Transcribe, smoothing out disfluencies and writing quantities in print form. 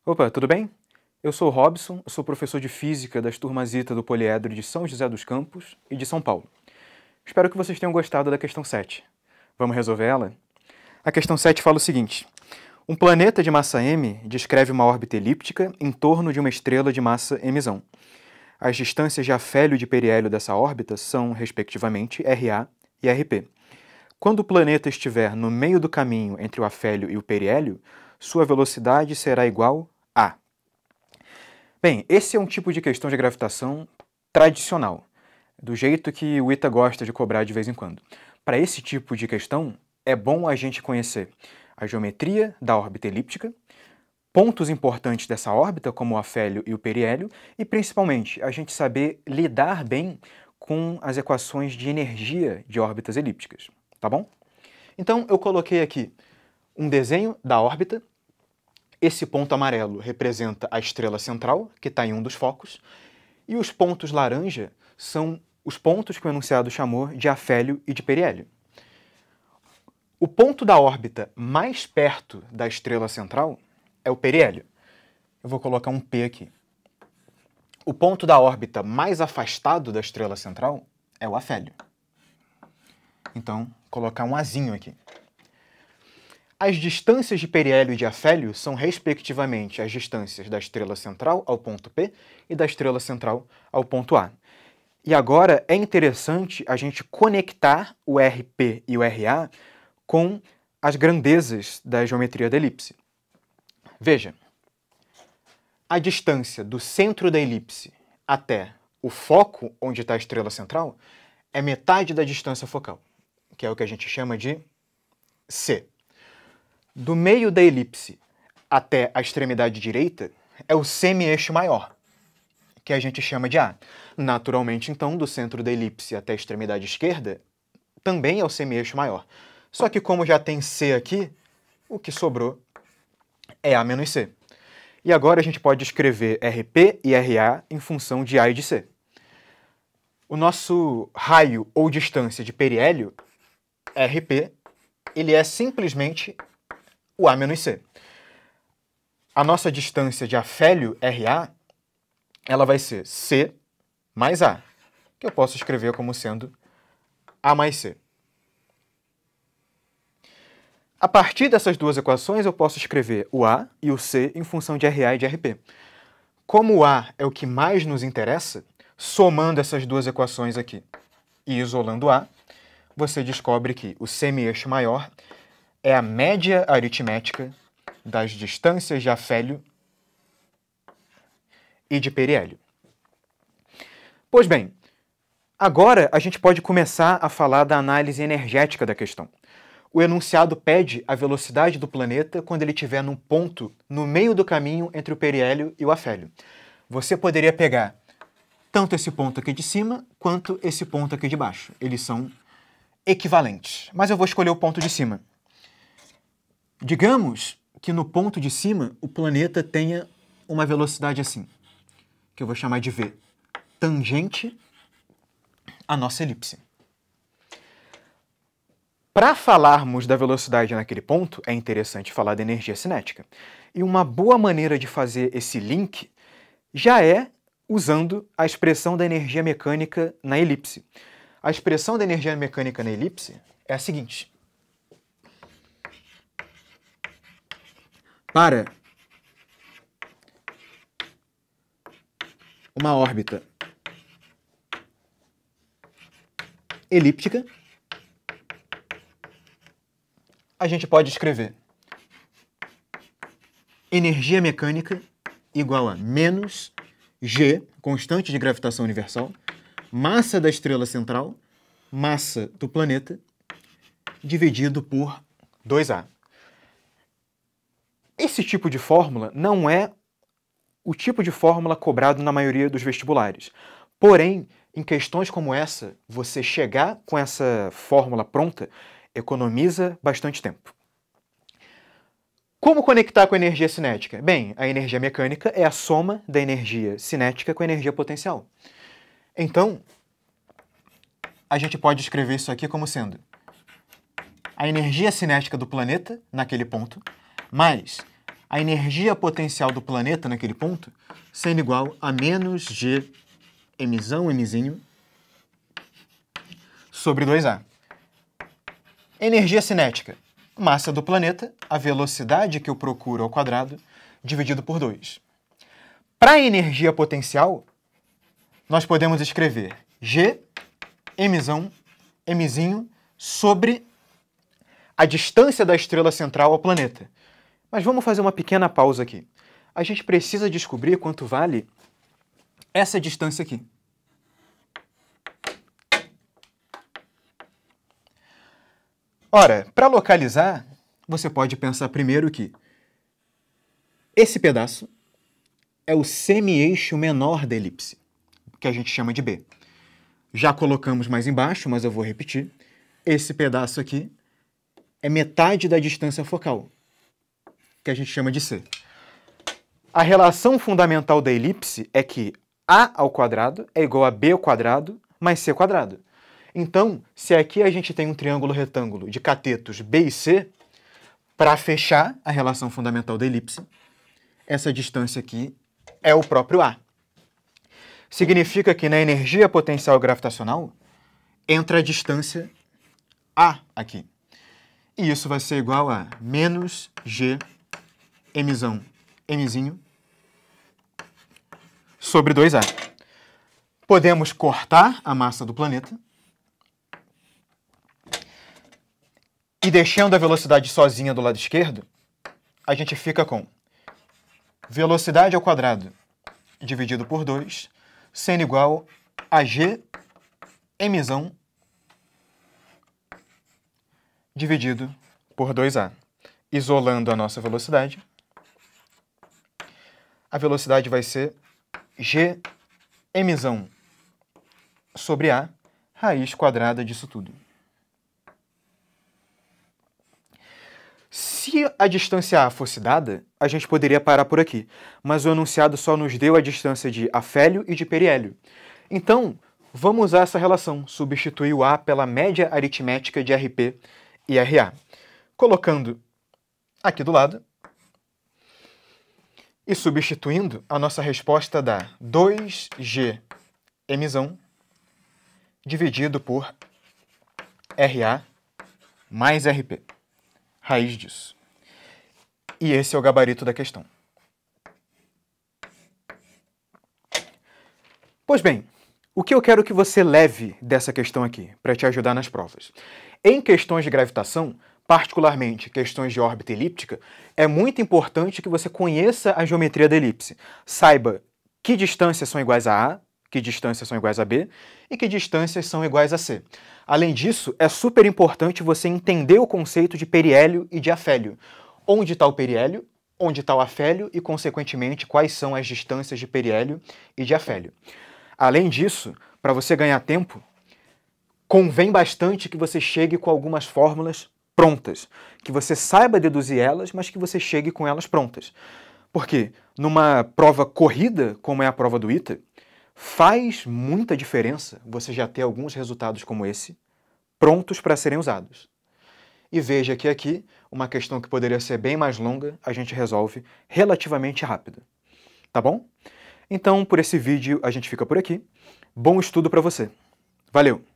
Opa, tudo bem? Eu sou o Robson, eu sou professor de Física das turmas ITA do Poliedro de São José dos Campos e de São Paulo. Espero que vocês tenham gostado da questão 7. Vamos resolver ela? A questão 7 fala o seguinte: um planeta de massa m descreve uma órbita elíptica em torno de uma estrela de massa mzão. As distâncias de afélio e de periélio dessa órbita são, respectivamente, RA e RP. Quando o planeta estiver no meio do caminho entre o afélio e o periélio, sua velocidade será igual a... Bem, esse é um tipo de questão de gravitação tradicional, do jeito que o ITA gosta de cobrar de vez em quando. Para esse tipo de questão, é bom a gente conhecer a geometria da órbita elíptica, pontos importantes dessa órbita, como o afélio e o periélio, e principalmente a gente saber lidar bem com as equações de energia de órbitas elípticas, tá bom? Então eu coloquei aqui um desenho da órbita. Esse ponto amarelo representa a estrela central, que está em um dos focos, e os pontos laranja são os pontos que o enunciado chamou de afélio e de periélio. O ponto da órbita mais perto da estrela central é o periélio. Eu vou colocar um P aqui. O ponto da órbita mais afastado da estrela central é o afélio. Então, vou colocar um Azinho aqui. As distâncias de periélio e de afélio são, respectivamente, as distâncias da estrela central ao ponto P e da estrela central ao ponto A. E agora é interessante a gente conectar o RP e o RA com as grandezas da geometria da elipse. Veja, a distância do centro da elipse até o foco onde está a estrela central é metade da distância focal, que é o que a gente chama de C. Do meio da elipse até a extremidade direita é o semi-eixo maior, que a gente chama de A. Naturalmente, então, do centro da elipse até a extremidade esquerda também é o semi-eixo maior. Só que como já tem C aqui, o que sobrou é A menos C. E agora a gente pode escrever RP e RA em função de A e de C. O nosso raio ou distância de periélio, RP, ele é simplesmente o A menos C. A nossa distância de afélio, RA, ela vai ser C mais A, que eu posso escrever como sendo A mais C. A partir dessas duas equações, eu posso escrever o A e o C em função de RA e de RP. Como o A é o que mais nos interessa, somando essas duas equações aqui e isolando o A, você descobre que o semi-eixo maior é a média aritmética das distâncias de afélio e de periélio. Pois bem, agora a gente pode começar a falar da análise energética da questão. O enunciado pede a velocidade do planeta quando ele estiver num ponto no meio do caminho entre o periélio e o afélio. Você poderia pegar tanto esse ponto aqui de cima quanto esse ponto aqui de baixo. Eles são equivalentes, mas eu vou escolher o ponto de cima. Digamos que no ponto de cima o planeta tenha uma velocidade assim, que eu vou chamar de V, tangente à nossa elipse. Para falarmos da velocidade naquele ponto, é interessante falar da energia cinética. E uma boa maneira de fazer esse link já é usando a expressão da energia mecânica na elipse. A expressão da energia mecânica na elipse é a seguinte: para uma órbita elíptica, a gente pode escrever energia mecânica igual a menos G, constante de gravitação universal, massa da estrela central, massa do planeta, dividido por 2A. Esse tipo de fórmula não é o tipo de fórmula cobrado na maioria dos vestibulares. Porém, em questões como essa, você chegar com essa fórmula pronta economiza bastante tempo. Como conectar com a energia cinética? Bem, a energia mecânica é a soma da energia cinética com a energia potencial. Então, a gente pode escrever isso aqui como sendo a energia cinética do planeta, naquele ponto, mais a energia potencial do planeta naquele ponto sendo igual a menos G Mzinho, sobre 2A. Energia cinética, massa do planeta, a velocidade que eu procuro ao quadrado, dividido por 2. Para a energia potencial, nós podemos escrever G Mzinho sobre a distância da estrela central ao planeta. Mas vamos fazer uma pequena pausa aqui. A gente precisa descobrir quanto vale essa distância aqui. Ora, para localizar, você pode pensar primeiro que esse pedaço é o semi-eixo menor da elipse, que a gente chama de B. Já colocamos mais embaixo, mas eu vou repetir. Esse pedaço aqui é metade da distância focal, que a gente chama de C. A relação fundamental da elipse é que A ao quadrado é igual a B ao quadrado mais C ao quadrado. Então, se aqui a gente tem um triângulo retângulo de catetos B e C, para fechar a relação fundamental da elipse, essa distância aqui é o próprio A. Significa que na energia potencial gravitacional entra a distância A aqui. E isso vai ser igual a menos G Mzinho sobre 2A. Podemos cortar a massa do planeta e deixando a velocidade sozinha do lado esquerdo, a gente fica com velocidade ao quadrado dividido por 2, sendo igual a G Mzão dividido por 2A. Isolando a nossa velocidade, a velocidade vai ser G Mzão sobre A, raiz quadrada disso tudo. Se a distância A fosse dada, a gente poderia parar por aqui, mas o enunciado só nos deu a distância de afélio e de periélio. Então, vamos usar essa relação, substituir o A pela média aritmética de RP e RA. Colocando aqui do lado e substituindo, a nossa resposta dá 2G Mzão dividido por RA mais RP. Raiz disso. E esse é o gabarito da questão. Pois bem, o que eu quero que você leve dessa questão aqui, para te ajudar nas provas? Em questões de gravitação, particularmente questões de órbita elíptica, é muito importante que você conheça a geometria da elipse. Saiba que distâncias são iguais a A, que distâncias são iguais a B e que distâncias são iguais a C. Além disso, é super importante você entender o conceito de periélio e de afélio. Onde está o periélio, onde está o afélio e, consequentemente, quais são as distâncias de periélio e de afélio. Além disso, para você ganhar tempo, convém bastante que você chegue com algumas fórmulas prontas, que você saiba deduzir elas, mas que você chegue com elas prontas. Porque numa prova corrida, como é a prova do ITA, faz muita diferença você já ter alguns resultados como esse prontos para serem usados. E veja que aqui, uma questão que poderia ser bem mais longa, a gente resolve relativamente rápido. Tá bom? Então, por esse vídeo, a gente fica por aqui. Bom estudo para você. Valeu!